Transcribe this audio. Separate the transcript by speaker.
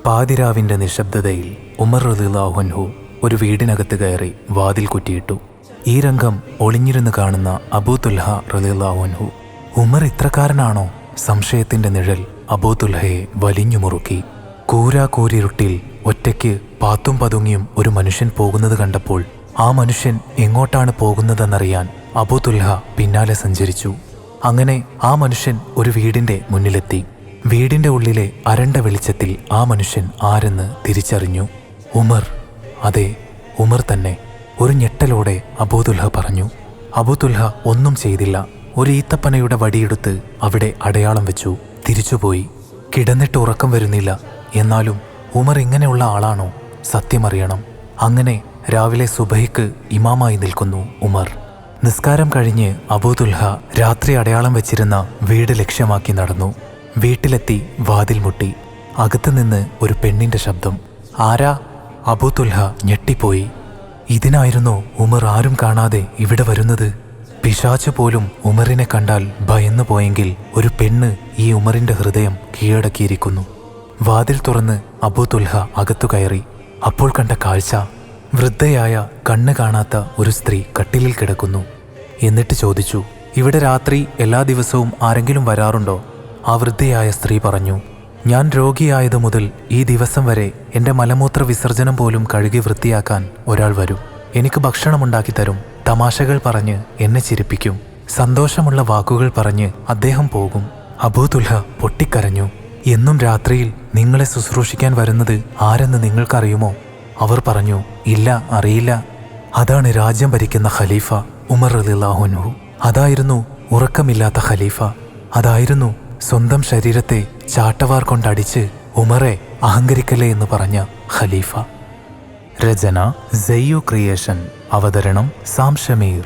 Speaker 1: പാതിരാവിൻ്റെ നിശബ്ദതയിൽ ഉമർ റളിയല്ലാഹു അൻഹു ഒരു വീടിനകത്ത് കയറി വാതിൽ കുറ്റിയിട്ടു. ഈ രംഗം ഒളിഞ്ഞിരുന്ന് കാണുന്ന അബൂ തുൽഹ റളിയല്ലാഹു അൻഹു, ഉമർ ഇത്രക്കാരനാണോ? സംശയത്തിന്റെ നിഴൽ അബൂ തുൽഹയെ വലിഞ്ഞു മുറുക്കി. കൂരാകൂരിരുട്ടിൽ ഒറ്റയ്ക്ക് പാത്തും പതുങ്ങിയും ഒരു മനുഷ്യൻ പോകുന്നത് കണ്ടപ്പോൾ ആ മനുഷ്യൻ എങ്ങോട്ടാണ് പോകുന്നതെന്നറിയാൻ അബൂ തുൽഹ പിന്നാലെ സഞ്ചരിച്ചു. അങ്ങനെ ആ മനുഷ്യൻ ഒരു വീടിന്റെ മുന്നിലെത്തി. വീടിന്റെ ഉള്ളിലെ അരണ്ട വെളിച്ചത്തിൽ ആ മനുഷ്യൻ ആരെന്ന് തിരിച്ചറിഞ്ഞു. ഉമർ. അതെ, ഉമർ തന്നെ. ഒരു ഞെട്ടലോടെ അബൂ തുൽഹ പറഞ്ഞു. അബൂ തുൽഹ ഒന്നും ചെയ്തില്ല. ഒരു ഈത്തപ്പനയുടെ വടിയെടുത്ത് അവിടെ അടയാളം വെച്ചു. തിരിച്ചുപോയി. കിടന്നിട്ട് ഉറക്കം വരുന്നില്ല. എന്നാലും ഉമർ ഇങ്ങനെയുള്ള ആളാണോ? സത്യമറിയണം. അങ്ങനെ രാവിലെ സുബഹിക്ക് ഇമാമായി നിൽക്കുന്നു ഉമർ. നിസ്കാരം കഴിഞ്ഞ് അബൂ തുൽഹ രാത്രി അടയാളം വെച്ചിരുന്ന വീട് ലക്ഷ്യമാക്കി നടന്നു. വീട്ടിലെത്തി വാതിൽ മുട്ടി. അകത്തുനിന്ന് ഒരു പെണ്ണിന്റെ ശബ്ദം. ആരാ? അബൂ തുൽഹ ഞെട്ടിപ്പോയി. ഇതിനായിരുന്നോ ഉമർ ആരും കാണാതെ ഇവിടെ വരുന്നത്? പിശാച് പോലും ഉമറിനെ കണ്ടാൽ ഭയന്നു പോയെങ്കിൽ ഒരു പെണ്ണ് ഈ ഉമറിന്റെ ഹൃദയം കീഴടക്കിയിരിക്കുന്നു. വാതിൽ തുറന്ന് അബൂ തുൽഹ അകത്തു കയറി. അപ്പോൾ കണ്ട കാഴ്ച, വൃദ്ധയായ കണ്ണ് കാണാത്ത ഒരു സ്ത്രീ കട്ടിലിൽ കിടക്കുന്നു. എന്നിട്ട് ചോദിച്ചു, ഇവിടെ രാത്രി എല്ലാ ദിവസവും ആരെങ്കിലും വരാറുണ്ടോ? ആ വൃദ്ധയായ സ്ത്രീ പറഞ്ഞു, ഞാൻ രോഗിയായതു മുതൽ ഈ ദിവസം വരെ എൻ്റെ മലമൂത്ര വിസർജനം പോലും കഴുകി വൃത്തിയാക്കാൻ ഒരാൾ വരും. എനിക്ക് ഭക്ഷണമുണ്ടാക്കി തരും. തമാശകൾ പറഞ്ഞ് എന്നെ ചിരിപ്പിക്കും. സന്തോഷമുള്ള വാക്കുകൾ പറഞ്ഞ് അദ്ദേഹം പോകും. അബൂ തുൽഹ പൊട്ടിക്കരഞ്ഞു. എന്നും രാത്രിയിൽ നിങ്ങളെ ശുശ്രൂഷിക്കാൻ വരുന്നത് ആരെന്ന് നിങ്ങൾക്കറിയുമോ? അവർ പറഞ്ഞു, ഇല്ല, അറിയില്ല. അതാണ് രാജ്യം ഭരിക്കുന്ന ഖലീഫ ഉമർ റളിയല്ലാഹു അൻഹു. അതായിരുന്നു ഉറക്കമില്ലാത്ത ഖലീഫ. അതായിരുന്നു സ്വന്തം ശരീരത്തെ ചാട്ടവാർ കൊണ്ടടിച്ച് ഉമറെ അഹങ്കരിക്കലേ എന്ന് പറഞ്ഞ ഖലീഫ. രചന സയ്യു ക്രിയേഷൻ. അവതരണം സാം ഷമീർ.